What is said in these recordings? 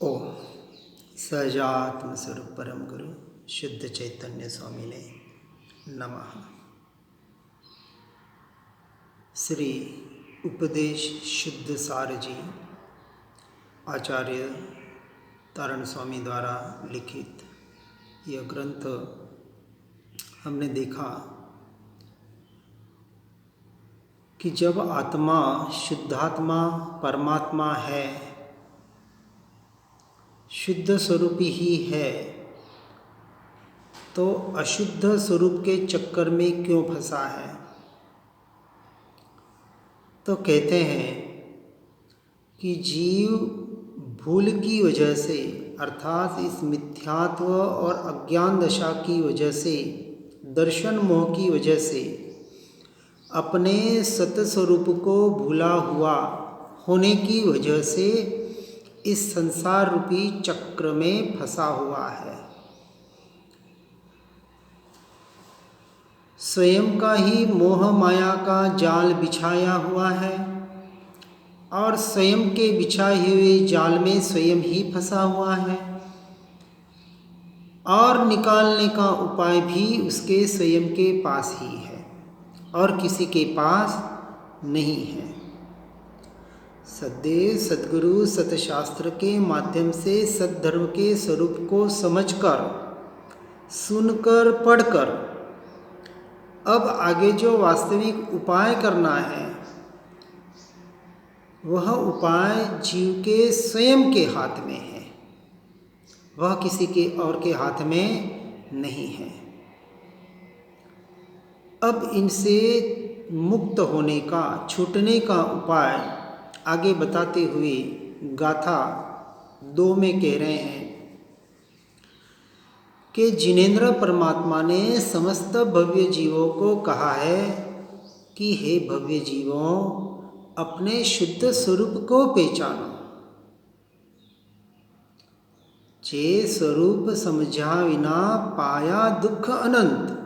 ओम सहजात्म स्वरूप परम गुरु शुद्ध चैतन्य स्वामी ने नमः। श्री उपदेश शुद्ध सार जी आचार्य तारण स्वामी द्वारा लिखित यह ग्रंथ हमने देखा कि जब आत्मा शुद्धात्मा परमात्मा है, शुद्ध स्वरूप ही है, तो अशुद्ध स्वरूप के चक्कर में क्यों फंसा है। तो कहते हैं कि जीव भूल की वजह से अर्थात इस मिथ्यात्व और अज्ञान दशा की वजह से, दर्शन मोह की वजह से अपने सत स्वरूप को भूला हुआ होने की वजह से इस संसार रूपी चक्र में फंसा हुआ है। स्वयं का ही मोह माया का जाल बिछाया हुआ है और स्वयं के बिछाए हुए जाल में स्वयं ही फंसा हुआ है और निकालने का उपाय भी उसके स्वयं के पास ही है और किसी के पास नहीं है। सद्देव सद्गुरु सतशास्त्र के माध्यम से सद्धर्म के स्वरूप को समझकर, सुनकर, पढ़कर अब आगे जो वास्तविक उपाय करना है वह उपाय जीव के स्वयं के हाथ में है, वह किसी के और के हाथ में नहीं है। अब इनसे मुक्त होने का, छूटने का उपाय आगे बताते हुए गाथा 2 में कह रहे हैं कि जिनेंद्र परमात्मा ने समस्त भव्य जीवों को कहा है कि हे भव्य जीवों, अपने शुद्ध स्वरूप को पहचानो। जे स्वरूप समझा विना पाया दुख अनंत।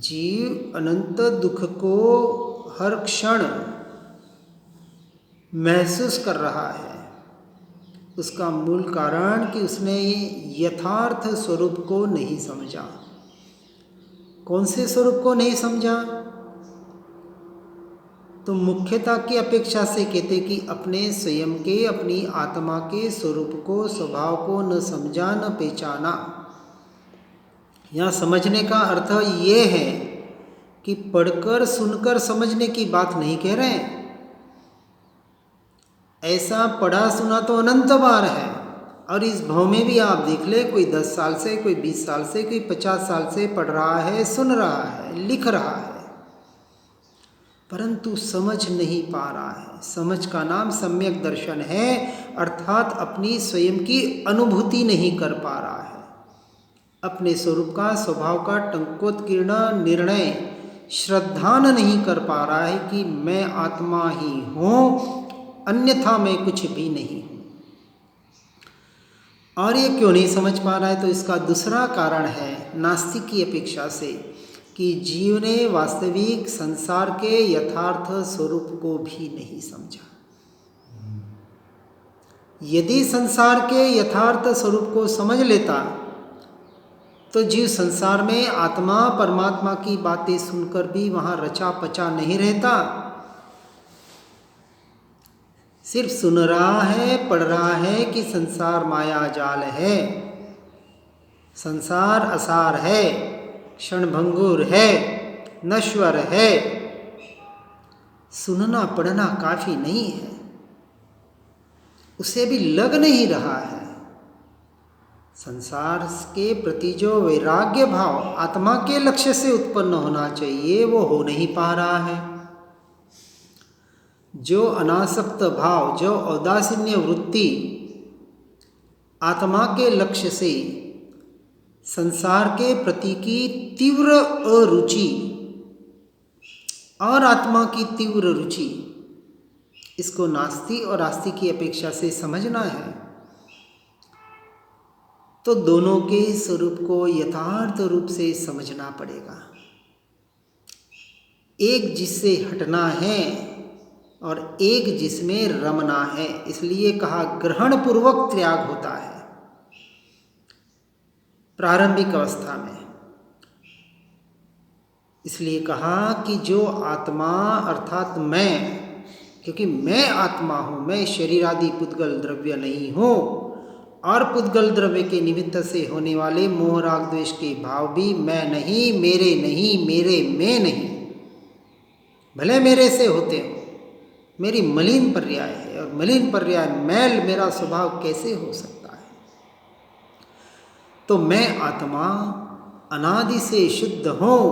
जीव अनंत दुख को हर क्षण महसूस कर रहा है। उसका मूल कारण कि उसने यथार्थ स्वरूप को नहीं समझा। कौन से स्वरूप को नहीं समझा? तो मुख्यता की अपेक्षा से कहते कि अपने स्वयं के, अपनी आत्मा के स्वरूप को, स्वभाव को न समझा, न पहचाना। यहाँ समझने का अर्थ ये है कि पढ़कर सुनकर समझने की बात नहीं कह रहे हैं। ऐसा पढ़ा सुना तो अनंत बार है और इस भाव में भी आप देख ले, कोई 10 साल से, कोई 20 साल से, कोई 50 साल से पढ़ रहा है, सुन रहा है, लिख रहा है, परंतु समझ नहीं पा रहा है। समझ का नाम सम्यक दर्शन है, अर्थात अपनी स्वयं की अनुभूति नहीं कर पा रहा है। अपने स्वरूप का, स्वभाव का टंकोत्कीर्ण निर्णय, श्रद्धान नहीं कर पा रहा है कि मैं आत्मा ही हूँ, अन्यथा मैं कुछ भी नहीं हूँ। और ये क्यों नहीं समझ पा रहा है? तो इसका दूसरा कारण है नास्तिक की अपेक्षा से कि जीव ने वास्तविक संसार के यथार्थ स्वरूप को भी नहीं समझा। यदि संसार के यथार्थ स्वरूप को समझ लेता तो जीव संसार में आत्मा परमात्मा की बातें सुनकर भी वहाँ रचा पचा नहीं रहता। सिर्फ सुन रहा है, पढ़ रहा है कि संसार माया जाल है, संसार असार है, क्षणभंगुर है, नश्वर है। सुनना पढ़ना काफी नहीं है, उसे भी लग नहीं रहा है। संसार के प्रति जो वैराग्य भाव आत्मा के लक्ष्य से उत्पन्न होना चाहिए वो हो नहीं पा रहा है। जो अनासक्त भाव, जो औदासीन्य वृत्ति आत्मा के लक्ष्य से, संसार के प्रति की तीव्र अरुचि और आत्मा की तीव्र रुचि, इसको नास्तिक और आस्तिक की अपेक्षा से समझना है तो दोनों के स्वरूप को यथार्थ रूप से समझना पड़ेगा। एक जिससे हटना है और एक जिसमें रमना है, इसलिए कहा ग्रहण पूर्वक त्याग होता है प्रारंभिक अवस्था में। इसलिए कहा कि जो आत्मा अर्थात मैं, क्योंकि मैं आत्मा हूँ, मैं शरीर आदि पुद्गल द्रव्य नहीं हूँ, और पुद्गल द्रव्य के निमित्त से होने वाले मोह राग द्वेष के भाव भी मैं नहीं, मेरे नहीं, मेरे में नहीं, भले मेरे से होते हो, मेरी मलिन पर्याय है, और मलिन पर्याय मैल मेरा स्वभाव कैसे हो सकता है। तो मैं आत्मा अनादि से शुद्ध हूँ,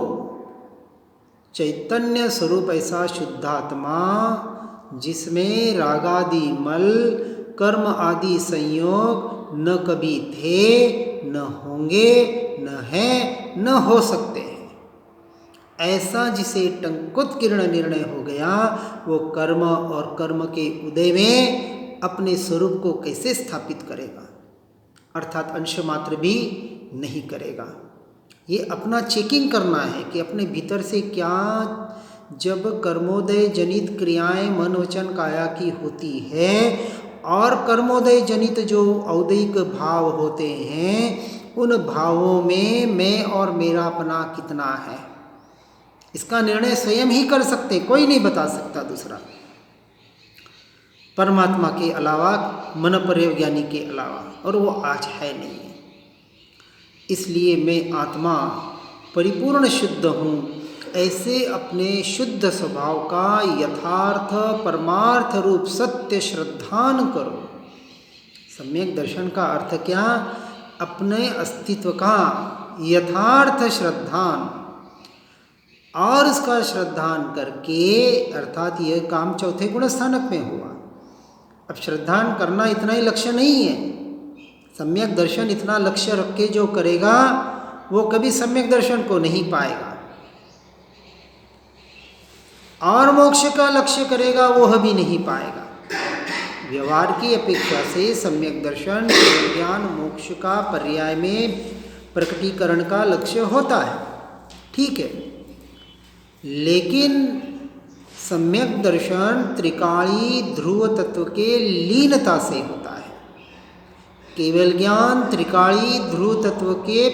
चैतन्य स्वरूप ऐसा शुद्धात्मा जिसमें रागादि मल कर्म आदि संयोग न कभी थे, न होंगे, न हैं, न हो सकते हैं, ऐसा जिसे टंकुत किरण निर्णय हो गया, वो कर्म और कर्म के उदय में अपने स्वरूप को कैसे स्थापित करेगा, अर्थात अंश मात्र भी नहीं करेगा। ये अपना चेकिंग करना है कि अपने भीतर से क्या, जब कर्मोदय जनित क्रियाएं मन वचन काया की होती है और कर्मोदय जनित जो औदयिक भाव होते हैं, उन भावों में मैं और मेरापना कितना है, इसका निर्णय स्वयं ही कर सकते, कोई नहीं बता सकता दूसरा, परमात्मा के अलावा, मन परयोज्ञानी के अलावा, और वो आज है नहीं। इसलिए मैं आत्मा परिपूर्ण शुद्ध हूँ, ऐसे अपने शुद्ध स्वभाव का यथार्थ परमार्थ रूप सत्य श्रद्धान करो। सम्यक दर्शन का अर्थ क्या? अपने अस्तित्व का यथार्थ श्रद्धान, और उसका श्रद्धान करके, अर्थात यह काम चौथे गुण स्थानक में हुआ। अब श्रद्धान करना इतना ही लक्ष्य नहीं है, सम्यक दर्शन इतना लक्ष्य रख के जो करेगा वो कभी सम्यक दर्शन को नहीं पाएगा, और मोक्ष का लक्ष्य करेगा वो भी नहीं पाएगा। व्यवहार की अपेक्षा से सम्यक दर्शन ज्ञान मोक्ष का पर्याय में प्रकटीकरण का लक्ष्य होता है, ठीक है, लेकिन सम्यक दर्शन त्रिकाली ध्रुव तत्व के लीनता से होता है। केवल ज्ञान त्रिकाली ध्रुव तत्व के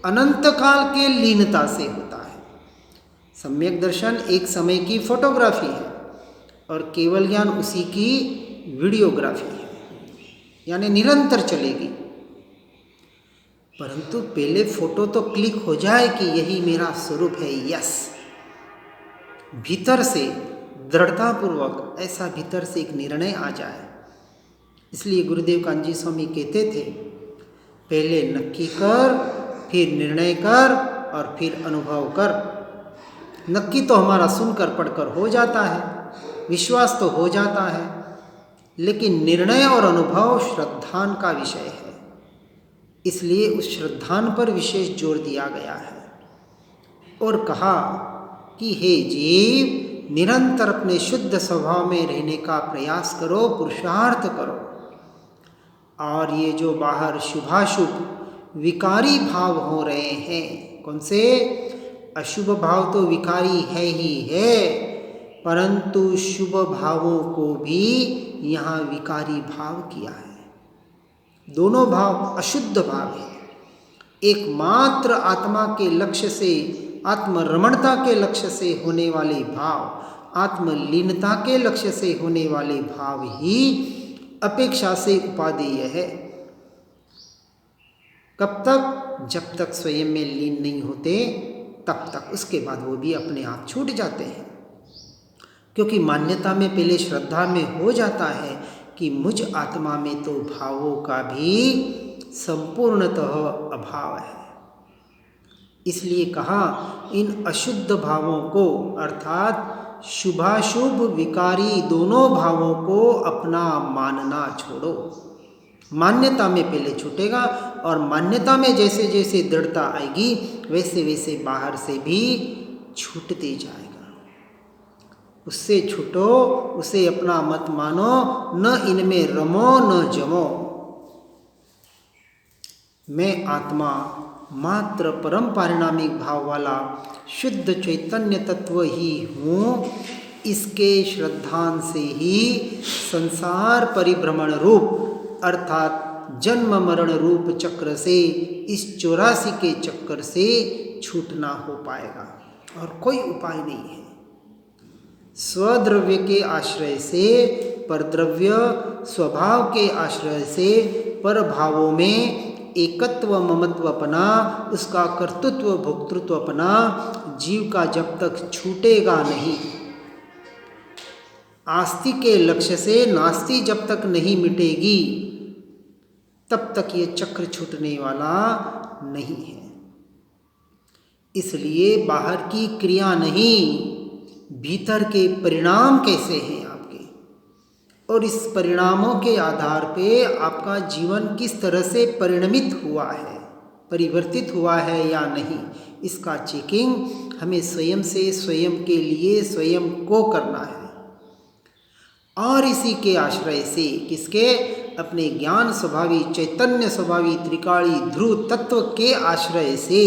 अनंत काल के लीनता से होता है। सम्यक दर्शन एक समय की फोटोग्राफी है और केवल ज्ञान उसी की वीडियोग्राफी है, यानी निरंतर चलेगी। परंतु पहले फोटो तो क्लिक हो जाए कि यही मेरा स्वरूप है, यस, भीतर से दृढ़तापूर्वक ऐसा भीतर से एक निर्णय आ जाए। इसलिए गुरुदेव कांजी स्वामी कहते थे, पहले नक्की कर, फिर निर्णय कर, और फिर अनुभव कर। नक्की तो हमारा सुनकर पढ़कर हो जाता है, विश्वास तो हो जाता है, लेकिन निर्णय और अनुभव श्रद्धान का विषय है। इसलिए उस श्रद्धान पर विशेष जोर दिया गया है और कहा कि हे जीव, निरंतर अपने शुद्ध स्वभाव में रहने का प्रयास करो, पुरुषार्थ करो, और ये जो बाहर शुभाशुभ विकारी भाव हो रहे हैं, कौन से? अशुभ भाव तो विकारी है ही है, परंतु शुभ भावों को भी यहाँ विकारी भाव किया है। दोनों भाव अशुद्ध भाव है। एकमात्र आत्मा के लक्ष्य से, आत्मरमणता के लक्ष्य से होने वाले भाव, आत्मलीनता के लक्ष्य से होने वाले भाव ही अपेक्षा से उपादेय है। कब तक? जब तक स्वयं में लीन नहीं होते तब तक, उसके बाद वो भी अपने आप छूट जाते हैं, क्योंकि मान्यता में पहले श्रद्धा में हो जाता है कि मुझ आत्मा में तो भावों का भी संपूर्णतः अभाव है। इसलिए कहा, इन अशुद्ध भावों को, अर्थात शुभाशुभ विकारी दोनों भावों को अपना मानना छोड़ो। मान्यता में पहले छूटेगा, और मान्यता में जैसे जैसे दृढ़ता आएगी वैसे वैसे बाहर से भी छूटते जाएगा। उससे छूटो, उसे अपना मत मानो, न इनमें रमो न जमो। मैं आत्मा मात्र परम पारिणामिक भाव वाला शुद्ध चैतन्य तत्व ही हूँ, इसके श्रद्धान से ही संसार परिभ्रमण रूप अर्थात जन्म मरण रूप चक्र से, इस 84 के चक्कर से छूटना हो पाएगा और कोई उपाय नहीं है। स्वद्रव्य के आश्रय से परद्रव्य, स्वभाव के आश्रय से परभावों में एकत्व ममत्वपना, उसका कर्तृत्व भोक्तृत्वपना जीव का जब तक छूटेगा नहीं, आस्ति के लक्ष्य से नास्ति जब तक नहीं मिटेगी, तब तक ये चक्र छूटने वाला नहीं है। इसलिए बाहर की क्रिया नहीं, भीतर के परिणाम कैसे हैं आपके, और इस परिणामों के आधार पे आपका जीवन किस तरह से परिणमित हुआ है, परिवर्तित हुआ है या नहीं, इसका चेकिंग हमें स्वयं से, स्वयं के लिए, स्वयं को करना है। और इसी के आश्रय से, किसके, अपने ज्ञान स्वभावी, चैतन्य स्वभावी, त्रिकाली ध्रुव तत्व के आश्रय से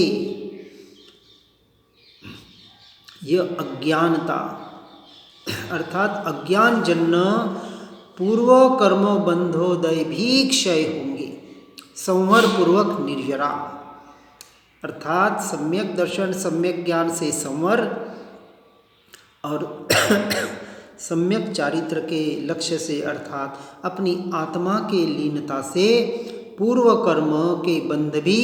यह अज्ञानता अर्थात अज्ञान जन्य पूर्व कर्मों बंधोदय भी क्षय होंगे, संवर पूर्वक निर्जरा अर्थात सम्यक दर्शन, सम्यक ज्ञान से संवर और सम्यक चारित्र के लक्ष्य से अर्थात अपनी आत्मा के लीनता से पूर्व कर्म के बंध भी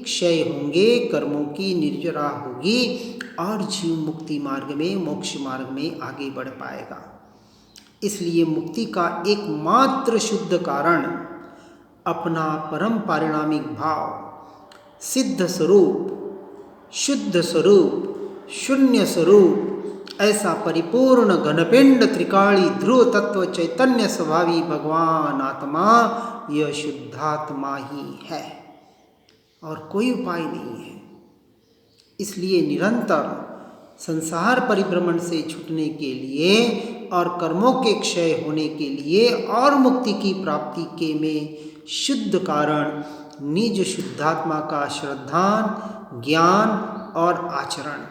क्षय होंगे, कर्मों की निर्जरा होगी और जीव मुक्ति मार्ग में, मोक्ष मार्ग में आगे बढ़ पाएगा। इसलिए मुक्ति का एकमात्र शुद्ध कारण अपना परम पारिणामिक भाव, सिद्ध स्वरूप, शुद्ध स्वरूप, शून्य स्वरूप, ऐसा परिपूर्ण घनपिंड त्रिकाली ध्रुव तत्व चैतन्य स्वभावी भगवान आत्मा, यह शुद्धात्मा ही है और कोई उपाय नहीं है। इसलिए निरंतर संसार परिभ्रमण से छूटने के लिए और कर्मों के क्षय होने के लिए और मुक्ति की प्राप्ति के में शुद्ध कारण निज शुद्धात्मा का श्रद्धान, ज्ञान और आचरण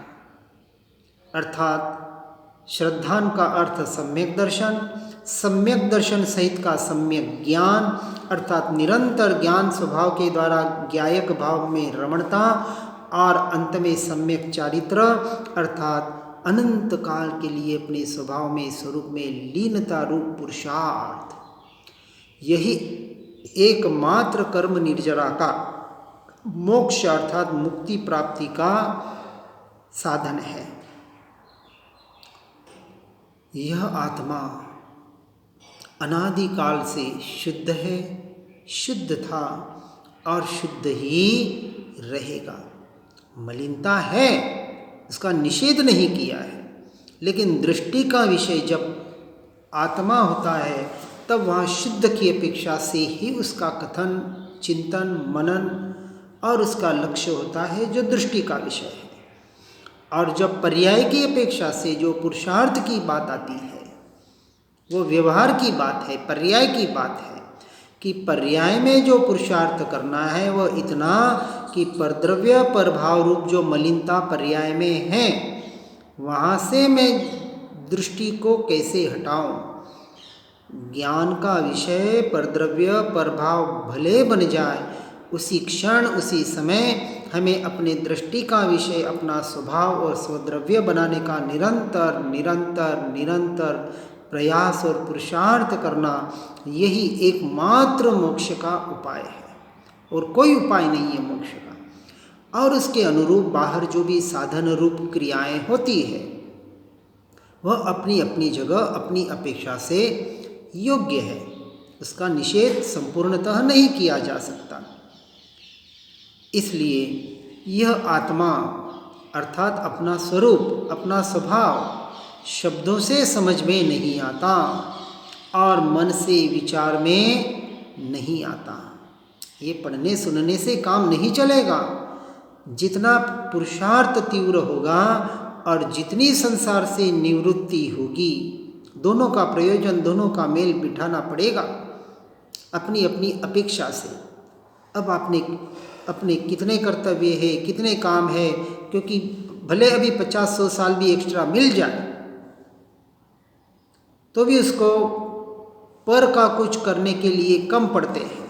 अर्थात श्रद्धान का अर्थ सम्यक दर्शन, सम्यक दर्शन सहित का सम्यक ज्ञान अर्थात निरंतर ज्ञान स्वभाव के द्वारा ज्ञायक भाव में रमणता और अंत में सम्यक चारित्र अर्थात अनंत काल के लिए अपने स्वभाव में, स्वरूप में लीनता रूप पुरुषार्थ, यही एकमात्र कर्म निर्जरा का मोक्ष अर्थात मुक्ति प्राप्ति का साधन है। यह आत्मा अनादिकाल से शुद्ध है, शुद्ध था और शुद्ध ही रहेगा। मलिनता है, उसका निषेध नहीं किया है, लेकिन दृष्टि का विषय जब आत्मा होता है तब वहाँ शुद्ध की अपेक्षा से ही उसका कथन, चिंतन, मनन और उसका लक्ष्य होता है जो दृष्टि का विषय है। और जब पर्याय की अपेक्षा से जो पुरुषार्थ की बात आती है वो व्यवहार की बात है, पर्याय की बात है कि पर्याय में जो पुरुषार्थ करना है वह इतना कि परद्रव्य परभाव रूप जो मलिनता पर्याय में है वहाँ से मैं दृष्टि को कैसे हटाऊं। ज्ञान का विषय परद्रव्य परभाव भले बन जाए, उसी क्षण उसी समय हमें अपने दृष्टि का विषय अपना स्वभाव और स्वद्रव्य बनाने का निरंतर निरंतर निरंतर प्रयास और पुरुषार्थ करना, यही एकमात्र मोक्ष का उपाय है और कोई उपाय नहीं है मोक्ष का। और उसके अनुरूप बाहर जो भी साधन रूप क्रियाएं होती है वह अपनी अपनी जगह अपनी अपेक्षा से योग्य है, उसका निषेध संपूर्णतः नहीं किया जा सकता। इसलिए यह आत्मा अर्थात अपना स्वरूप, अपना स्वभाव शब्दों से समझ में नहीं आता और मन से विचार में नहीं आता। ये पढ़ने सुनने से काम नहीं चलेगा। जितना पुरुषार्थ तीव्र होगा और जितनी संसार से निवृत्ति होगी, दोनों का प्रयोजन, दोनों का मेल बिठाना पड़ेगा अपनी अपनी अपेक्षा से। अब आपने अपने कितने कर्तव्य है, कितने काम है, क्योंकि भले अभी 50-100 साल भी एक्स्ट्रा मिल जाए तो भी उसको पर का कुछ करने के लिए कम पड़ते हैं।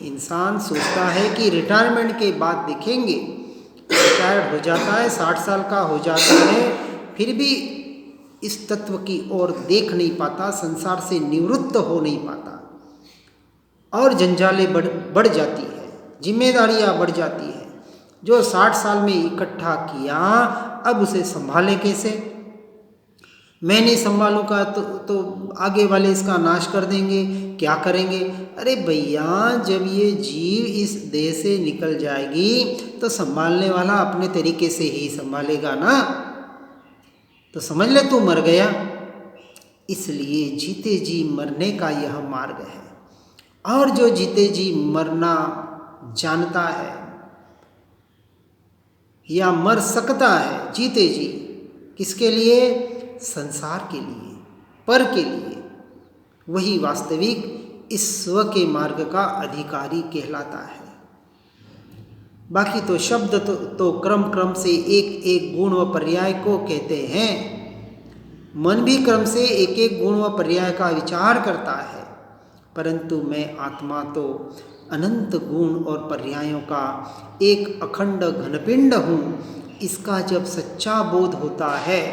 इंसान सोचता है कि रिटायरमेंट के बाद देखेंगे, रिटायर्ड हो जाता है, 60 साल का हो जाता है, फिर भी इस तत्व की ओर देख नहीं पाता, संसार से निवृत्त हो नहीं पाता, और जंजालें बढ़ जाती है, जिम्मेदारियां बढ़ जाती है। जो 60 साल में इकट्ठा किया, अब उसे संभाले कैसे? मैं नहीं संभालूंगा तो आगे वाले इसका नाश कर देंगे, क्या करेंगे? अरे भैया, जब ये जीव इस देह से निकल जाएगी तो संभालने वाला अपने तरीके से ही संभालेगा ना। तो समझ ले तू मर गया। इसलिए जीते जी मरने का यह मार्ग है। और जो जीते जी मरना जानता है या मर सकता है जीते जी, किसके लिए? संसार के लिए, पर के लिए, वही वास्तविक इस स्व के मार्ग का अधिकारी कहलाता है। बाकी तो शब्द तो क्रम क्रम से एक एक गुण व पर्याय को कहते हैं। मन भी क्रम से एक एक गुण व पर्याय का विचार करता है, परंतु मैं आत्मा तो अनंत गुण और पर्यायों का एक अखंड घनपिंड हूँ। इसका जब सच्चा बोध होता है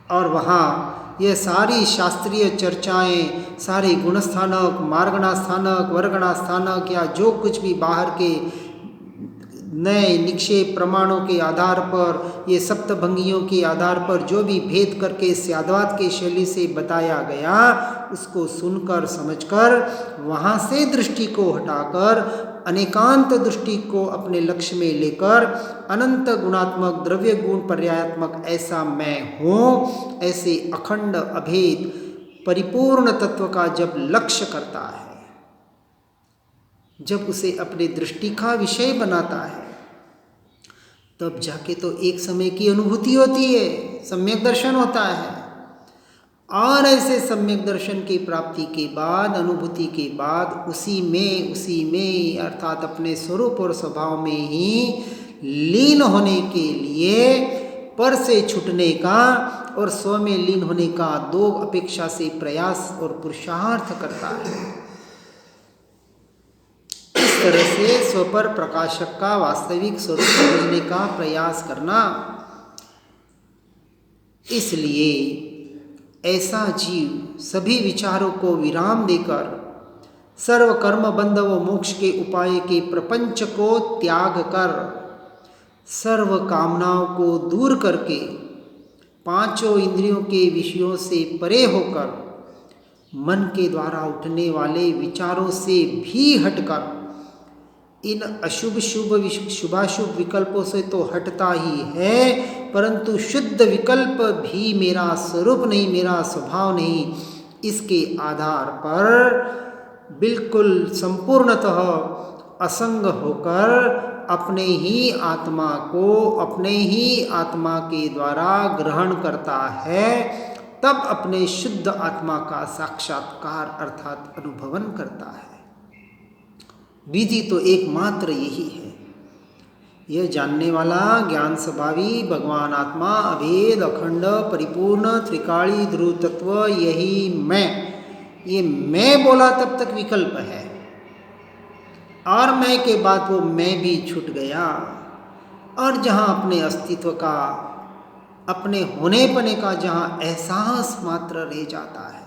और वहाँ ये सारी शास्त्रीय चर्चाएं, सारे गुणस्थानक, मार्गणा स्थानक, वर्गणा स्थानक या जो कुछ भी बाहर के नए निक्षेप प्रमाणों के आधार पर, ये सप्तभंगियों के आधार पर जो भी भेद करके स्याद्वाद के शैली से बताया गया, उसको सुनकर समझकर वहाँ से दृष्टि को हटाकर अनेकांत दृष्टि को अपने लक्ष्य में लेकर अनंत गुणात्मक द्रव्य गुण पर्यायात्मक ऐसा मैं हूँ, ऐसे अखंड अभेद परिपूर्ण तत्व का जब लक्ष्य करता है, जब उसे अपने दृष्टि का विषय बनाता है, तब जाके तो एक समय की अनुभूति होती है, सम्यक दर्शन होता है। और ऐसे सम्यक दर्शन की प्राप्ति के बाद, अनुभूति के बाद, उसी में अर्थात अपने स्वरूप और स्वभाव में ही लीन होने के लिए पर से छूटने का और स्व में लीन होने का दो अपेक्षा से प्रयास और पुरुषार्थ करता है। इस तरह से स्व पर प्रकाशक का वास्तविक स्वरूप समझने का प्रयास करना। इसलिए ऐसा जीव सभी विचारों को विराम देकर सर्व कर्म बंध व मोक्ष के उपाय के प्रपंच को त्याग कर, सर्व कामनाओं को दूर करके, पांचों इंद्रियों के विषयों से परे होकर, मन के द्वारा उठने वाले विचारों से भी हटकर, इन अशुभ शुभ शुभाशुभ विकल्पों से तो हटता ही है, परंतु शुद्ध विकल्प भी मेरा स्वरूप नहीं, मेरा स्वभाव नहीं, इसके आधार पर बिल्कुल संपूर्णतः असंग होकर अपने ही आत्मा को अपने ही आत्मा के द्वारा ग्रहण करता है, तब अपने शुद्ध आत्मा का साक्षात्कार अर्थात अनुभवन करता है। विधि तो एकमात्र यही है। यह जानने वाला ज्ञान स्वभावी भगवान आत्मा अभेद अखंड परिपूर्ण त्रिकाली ध्रुव तत्व यही मैं, ये मैं बोला तब तक विकल्प है, और मैं के बाद वो मैं भी छूट गया, और जहाँ अपने अस्तित्व का, अपने होने पने का जहाँ एहसास मात्र रह जाता है,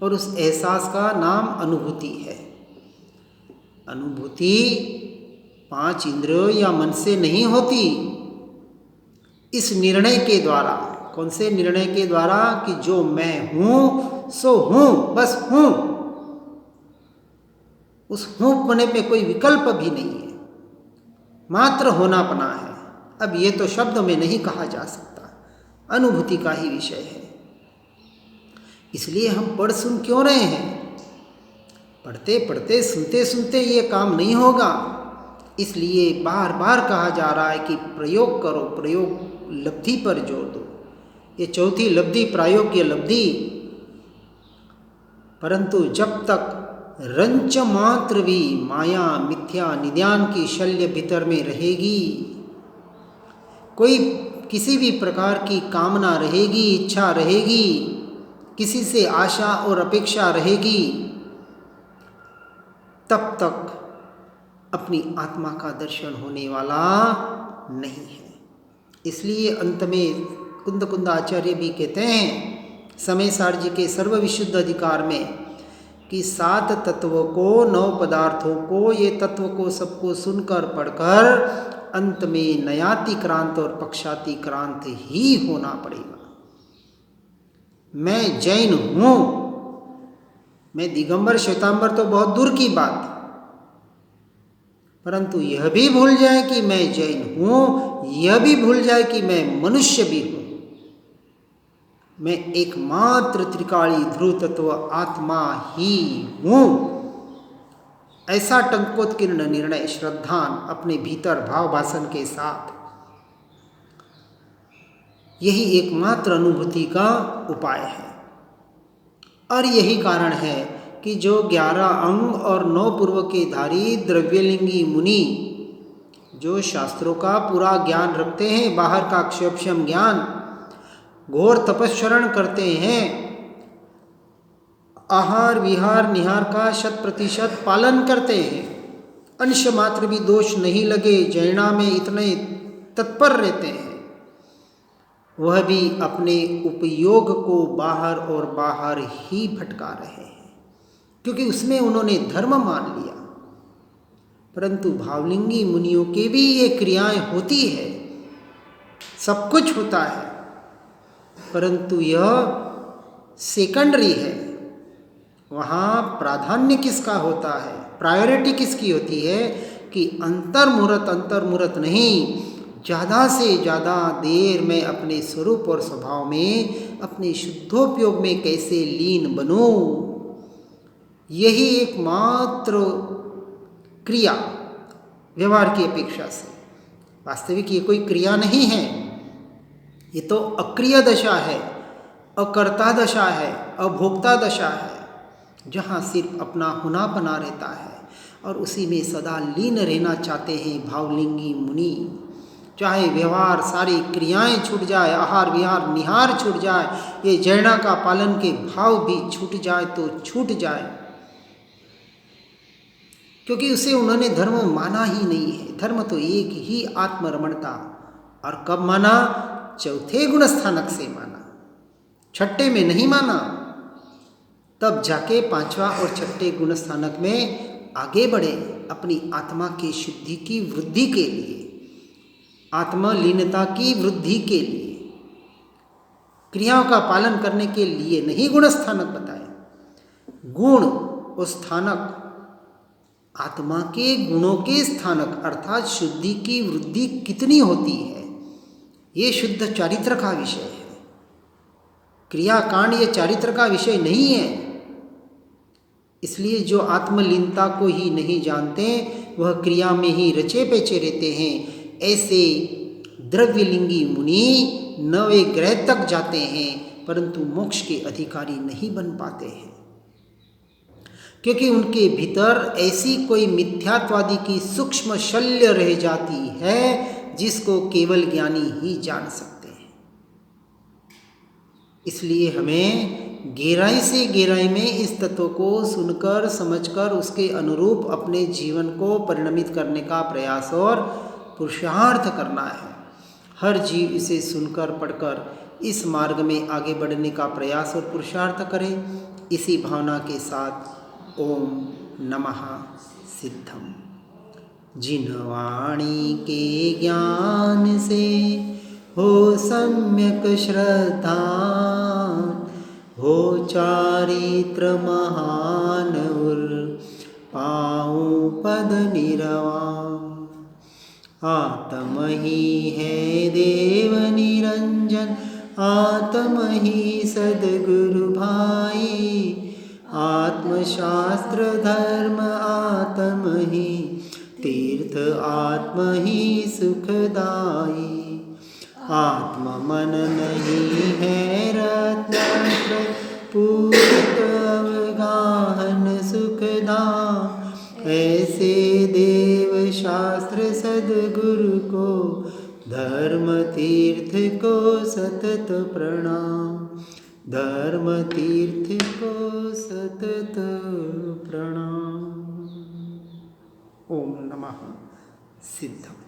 और उस एहसास का नाम अनुभूति है। अनुभूति पांच इंद्रियों या मन से नहीं होती, इस निर्णय के द्वारा। कौन से निर्णय के द्वारा? कि जो मैं हूं सो हूं, बस हूं। उस हूं पने पे कोई विकल्प भी नहीं है, मात्र होनापना है। अब ये तो शब्द में नहीं कहा जा सकता, अनुभूति का ही विषय है। इसलिए हम पढ़ सुन क्यों रहे हैं? पढ़ते पढ़ते सुनते सुनते ये काम नहीं होगा। इसलिए बार बार कहा जा रहा है कि प्रयोग करो, प्रयोग लब्धि पर जोर दो। ये चौथी लब्धि प्रायोग्य लब्धि। परंतु जब तक रंच मात्र भी माया मिथ्या निद्यान की शल्य भीतर में रहेगी, कोई किसी भी प्रकार की कामना रहेगी, इच्छा रहेगी, किसी से आशा और अपेक्षा रहेगी, तब तक अपनी आत्मा का दर्शन होने वाला नहीं है। इसलिए अंत में कुंद आचार्य भी कहते हैं समय सार जी के सर्व विशुद्ध अधिकार में कि 7 तत्वों को, 9 पदार्थों को, ये तत्व को सबको सुनकर पढ़कर अंत में नयातिक्रांत और पक्षातिक्रांत ही होना पड़ेगा। मैं जैन हूँ, मैं दिगंबर श्वेतांबर तो बहुत दूर की बात, परंतु यह भी भूल जाए कि मैं जैन हूँ, यह भी भूल जाए कि मैं मनुष्य भी हूँ। मैं एकमात्र त्रिकाली ध्रुव तत्व आत्मा ही हूँ। ऐसा टंकोत्कीर्ण निर्णय श्रद्धान अपने भीतर भाव भाषण के साथ, यही एकमात्र अनुभूति का उपाय है। और यही कारण है कि जो 11 अंग और 9 पूर्व के धारी द्रव्यलिंगी मुनि जो शास्त्रों का पूरा ज्ञान रखते हैं, बाहर का क्षोभ्यम ज्ञान, घोर तपस्चरण करते हैं, आहार विहार निहार का 100% पालन करते हैं, अंश मात्र भी दोष नहीं लगे, जैना में इतने तत्पर रहते हैं, वह भी अपने उपयोग को बाहर और बाहर ही भटका रहे हैं, क्योंकि उसमें उन्होंने धर्म मान लिया। परंतु भावलिंगी मुनियों के भी ये क्रियाएं होती है, सब कुछ होता है, परंतु यह सेकेंडरी है। वहाँ प्राधान्य किसका होता है, प्रायोरिटी किसकी होती है कि अंतर्मुहूर्त नहीं, ज़्यादा से ज़्यादा देर मैं अपने स्वरूप और स्वभाव में, अपने शुद्धोपयोग में कैसे लीन बनूं। यही एकमात्र क्रिया व्यवहार की अपेक्षा से, वास्तविक ये कोई क्रिया नहीं है, ये तो अक्रिय दशा है, अकर्ता दशा है, अभोक्ता दशा है, जहाँ सिर्फ अपना होनापना रहता है और उसी में सदा लीन रहना चाहते हैं भावलिंगी मुनि। चाहे व्यवहार सारी क्रियाएं छूट जाए, आहार विहार निहार छूट जाए, ये जैना का पालन के भाव भी छूट जाए तो छूट जाए, क्योंकि उसे उन्होंने धर्म माना ही नहीं है। धर्म तो एक ही आत्मरमणता, और कब माना, चौथे गुण स्थानक से माना, छठे में नहीं माना। तब जाके 5वां और छठे गुण स्थानक में आगे बढ़े अपनी आत्मा की शुद्धि की वृद्धि के लिए, आत्मलीनता की वृद्धि के लिए, क्रियाओं का पालन करने के लिए नहीं गुण स्थानक बताए। गुण और स्थानक आत्मा के गुणों के स्थानक, अर्थात शुद्धि की वृद्धि कितनी होती है, ये शुद्ध चारित्र का विषय है। क्रियाकांड ये चारित्र का विषय नहीं है। इसलिए जो आत्मलीनता को ही नहीं जानते, वह क्रिया में ही रचे पेचे रहते हैं। ऐसे द्रव्यलिंगी मुनि 9वें ग्रह तक जाते हैं, परंतु मोक्ष के अधिकारी नहीं बन पाते हैं, क्योंकि उनके भीतर ऐसी कोई मिथ्यात्वादी की सूक्ष्म शल्य रह जाती है जिसको केवल ज्ञानी ही जान सकते हैं। इसलिए हमें गहराई से गहराई में इस तत्व को सुनकर समझकर उसके अनुरूप अपने जीवन को परिणमित करने का प्रयास और पुरुषार्थ करना है। हर जीव इसे सुनकर पढ़कर इस मार्ग में आगे बढ़ने का प्रयास और पुरुषार्थ करे। इसी भावना के साथ ओम नमः सिद्धम। जिन वाणी के ज्ञान से हो सम्यक श्रद्धा, हो चारित्र महान उर पाऊं पद निरवान। आत्म ही है देव निरंजन, आत्म ही सदगुरु भाई, आत्मशास्त्र धर्म आत्म ही तीर्थ, आत्म ही सुखदाई। आत्म मन नहीं है रत्न पूत अवगाहन सुखदा, ऐसे देव शास्त्र सदगुरु को धर्म तीर्थ को सतत प्रणाम, धर्म तीर्थ को सतत प्रणाम। ओम नमः सिद्धम।